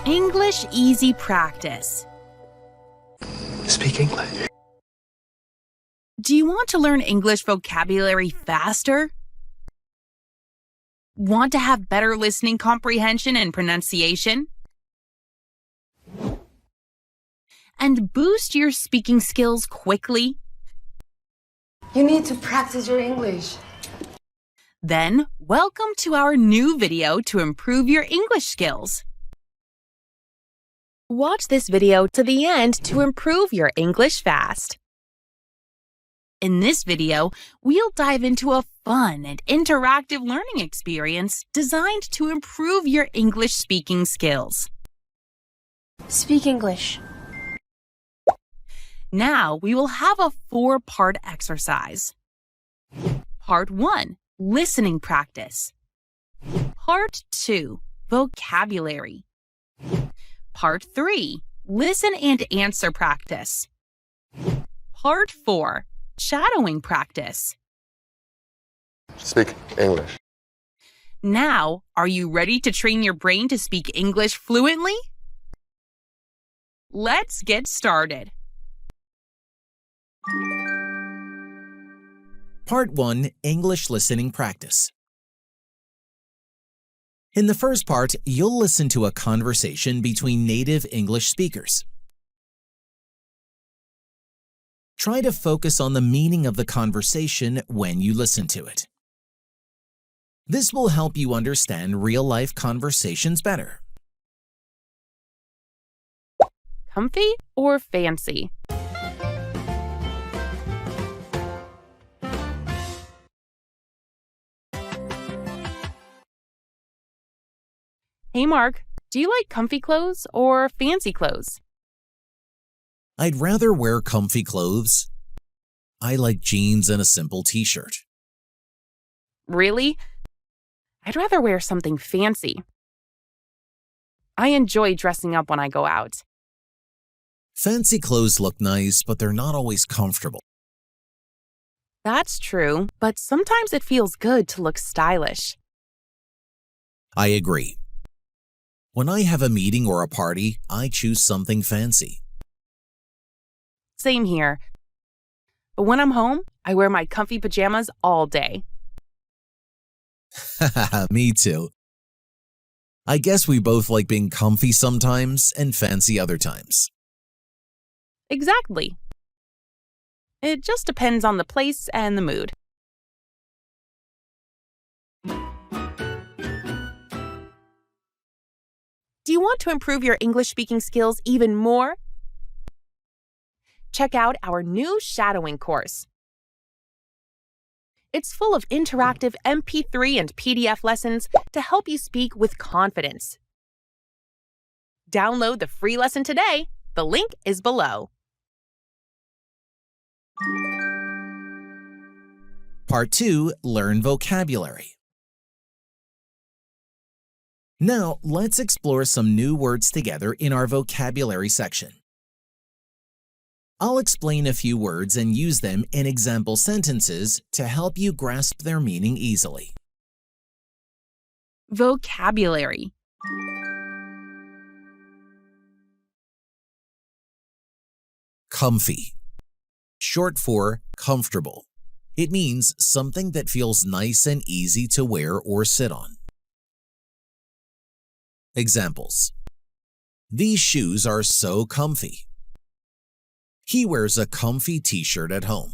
English Easy Practice. Speak English. Do you want to learn English vocabulary faster? Want to have better listening comprehension and pronunciation? And boost your speaking skills quickly? You need to practice your English. Then, welcome to our new video to improve your English skills. Watch this video to the end to improve your English fast. In this video, we'll dive into a fun and interactive learning experience designed to improve your English speaking skills. Speak English. Now, we will have a 4-part exercise. Part 1, listening practice. Part 2, vocabulary. Part 3, listen and answer practice. Part 4, shadowing practice. Speak English. Now, are you ready to train your brain to speak English fluently? Let's get started. Part 1, English Listening Practice. In the first part, you'll listen to a conversation between native English speakers. Try to focus on the meaning of the conversation when you listen to it. This will help you understand real-life conversations better. Comfy or fancy? Hey Mark, do you like comfy clothes or fancy clothes? I'd rather wear comfy clothes. I like jeans and a simple t-shirt. Really? I'd rather wear something fancy. I enjoy dressing up when I go out. Fancy clothes look nice, but they're not always comfortable. That's true, but sometimes it feels good to look stylish. I agree. When I have a meeting or a party, I choose something fancy. Same here. But when I'm home, I wear my comfy pajamas all day. Haha, me too. I guess we both like being comfy sometimes and fancy other times. Exactly. It just depends on the place and the mood. Do you want to improve your English speaking skills even more? Check out our new shadowing course. It's full of interactive MP3 and PDF lessons to help you speak with confidence. Download the free lesson today. The link is below. Part 2, Learn Vocabulary. Now, let's explore some new words together in our vocabulary section. I'll explain a few words and use them in example sentences to help you grasp their meaning easily. Vocabulary. Comfy. Short for comfortable. It means something that feels nice and easy to wear or sit on. Examples. These shoes are so comfy. He wears a comfy t-shirt at home.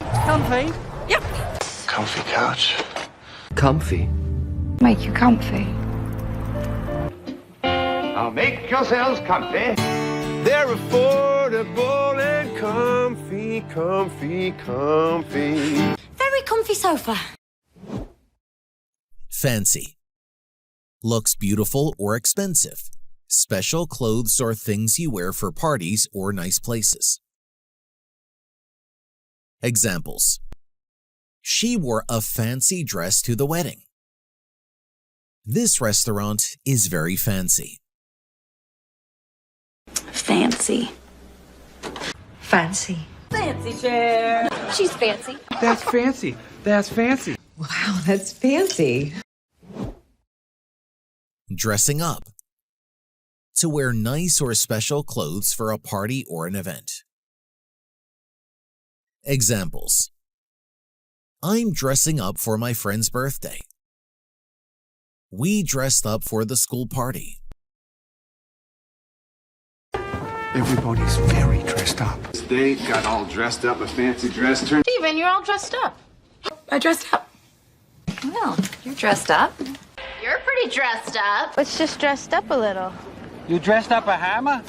Comfy? Yep. Comfy couch. Comfy. Make you comfy. Now make yourselves comfy. They're affordable and comfy, comfy, comfy. Very comfy sofa. Fancy. Looks beautiful or expensive. Special clothes or things you wear for parties or nice places. Examples. She wore a fancy dress to the wedding. This restaurant is very fancy. Fancy. Fancy. Fancy chair. She's fancy. That's fancy. That's fancy. Wow, that's fancy. Dressing up. To wear nice or special clothes for a party or an event. Examples. I'm dressing up for my friend's birthday. We dressed up for the school party. Everybody's very dressed up. They got all dressed up, a fancy dress turned. Steven, you're all dressed up. I dressed up. Well, you're dressed up. You're pretty dressed up. Let's just dressed up a little. You dressed up a hammer?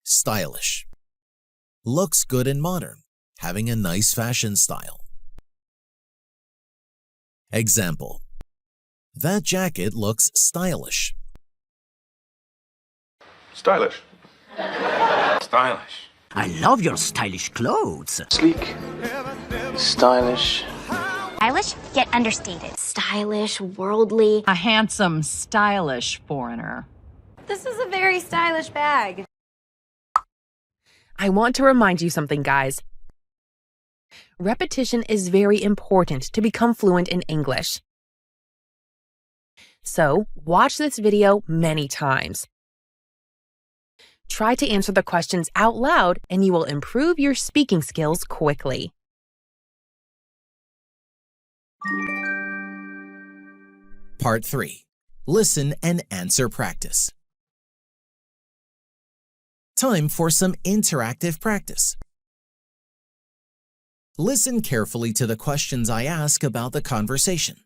Stylish. Looks good and modern, having a nice fashion style. Example. That jacket looks stylish. Stylish. Stylish. I love your stylish clothes. Sleek. Stylish. Stylish, yet understated. Stylish, worldly. A handsome, stylish foreigner. This is a very stylish bag. I want to remind you something, guys. Repetition is very important to become fluent in English. So, watch this video many times. Try to answer the questions out loud and you will improve your speaking skills quickly. Part 3. Listen and answer practice. Time for some interactive practice. Listen carefully to the questions I ask about the conversation.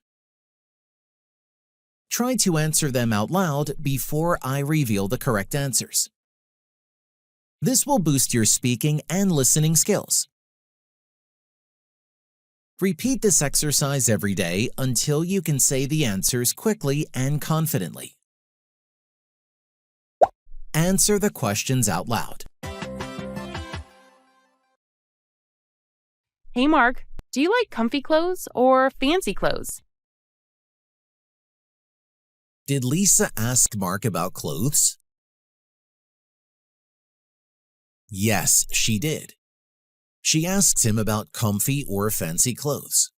Try to answer them out loud before I reveal the correct answers. This will boost your speaking and listening skills. Repeat this exercise every day until you can say the answers quickly and confidently. Answer the questions out loud. Hey Mark, do you like comfy clothes or fancy clothes? Did Lisa ask Mark about clothes? Yes, she did. She asked him about comfy or fancy clothes.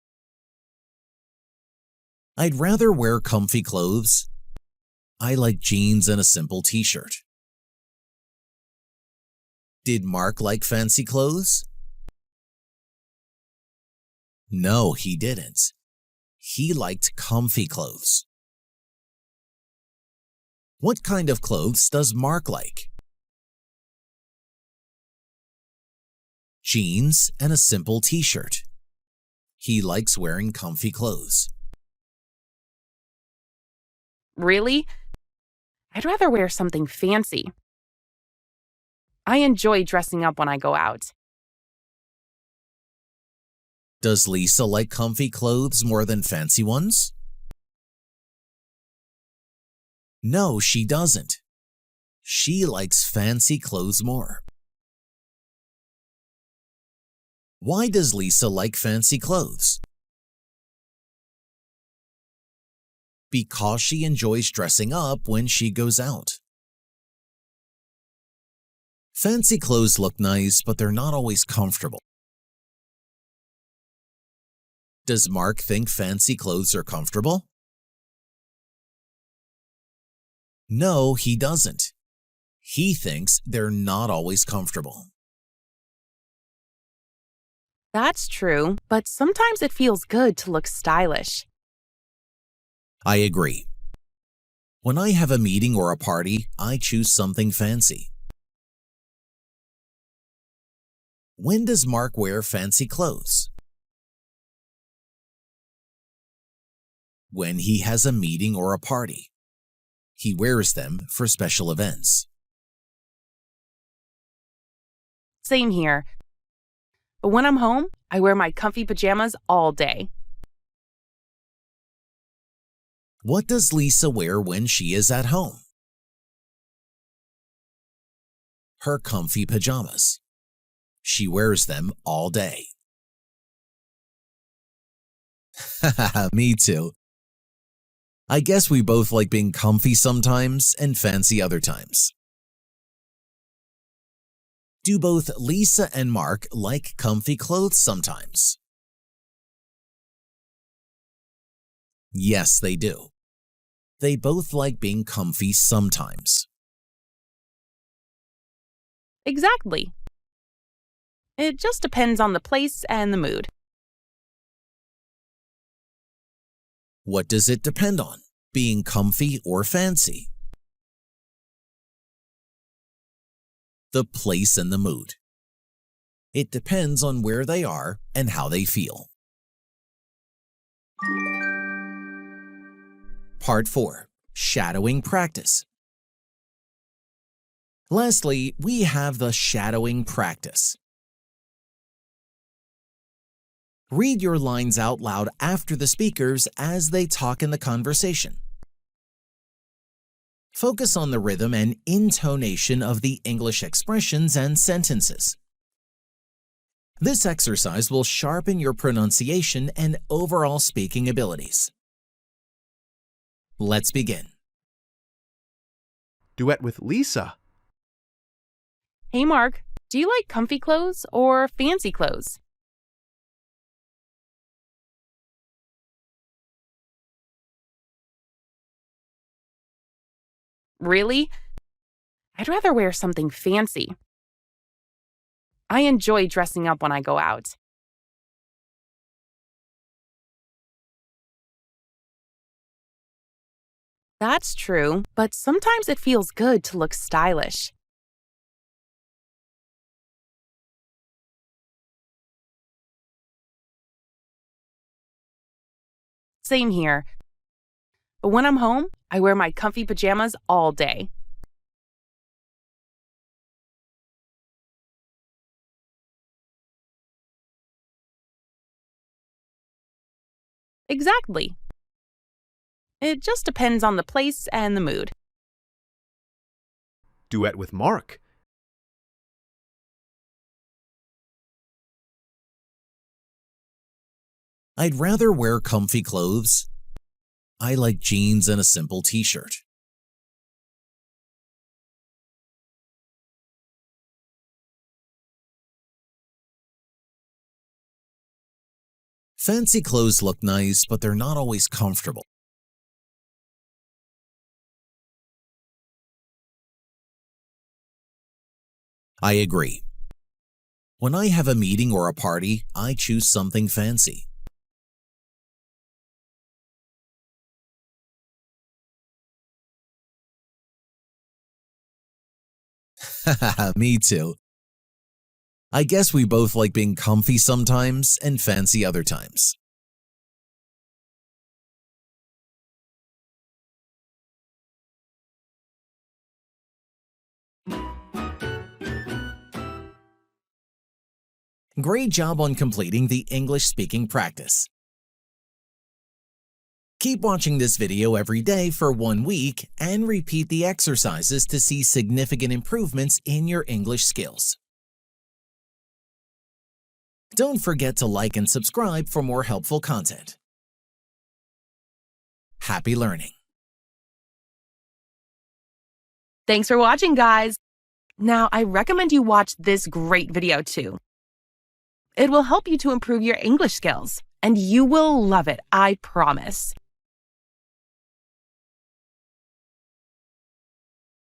I'd rather wear comfy clothes. I like jeans and a simple t-shirt. Did Mark like fancy clothes? No, he didn't. He liked comfy clothes. What kind of clothes does Mark like? Jeans and a simple t-shirt. He likes wearing comfy clothes. Really? I'd rather wear something fancy. I enjoy dressing up when I go out. Does Lisa like comfy clothes more than fancy ones? No, she doesn't. She likes fancy clothes more. Why does Lisa like fancy clothes? Because she enjoys dressing up when she goes out. Fancy clothes look nice, but they're not always comfortable. Does Mark think fancy clothes are comfortable? No, he doesn't. He thinks they're not always comfortable. That's true, but sometimes it feels good to look stylish. I agree. When I have a meeting or a party, I choose something fancy. When does Mark wear fancy clothes? When he has a meeting or a party. He wears them for special events. Same here. But when I'm home, I wear my comfy pajamas all day. What does Lisa wear when she is at home? Her comfy pajamas. She wears them all day. Haha, me too. I guess we both like being comfy sometimes and fancy other times. Do both Lisa and Mark like comfy clothes sometimes? Yes, they do. They both like being comfy sometimes. Exactly. It just depends on the place and the mood. What does it depend on? Being comfy or fancy? The place and the mood. It depends on where they are and how they feel. Part 4. Shadowing practice. Lastly, we have the shadowing practice. Read your lines out loud after the speakers as they talk in the conversation. Focus on the rhythm and intonation of the English expressions and sentences. This exercise will sharpen your pronunciation and overall speaking abilities. Let's begin. Duet with Lisa. Hey Mark, do you like comfy clothes or fancy clothes? Really? I'd rather wear something fancy. I enjoy dressing up when I go out. That's true, but sometimes it feels good to look stylish. Same here. But when I'm home, I wear my comfy pajamas all day. Exactly. It just depends on the place and the mood. Duet with Mark. I'd rather wear comfy clothes. I like jeans and a simple t-shirt. Fancy clothes look nice, but they're not always comfortable. I agree. When I have a meeting or a party, I choose something fancy. Haha, me too. I guess we both like being comfy sometimes and fancy other times. Great job on completing the English speaking practice. Keep watching this video every day for 1 week and repeat the exercises to see significant improvements in your English skills. Don't forget to like and subscribe for more helpful content. Happy learning! Thanks for watching, guys! Now, I recommend you watch this great video too. It will help you to improve your English skills, and you will love it, I promise.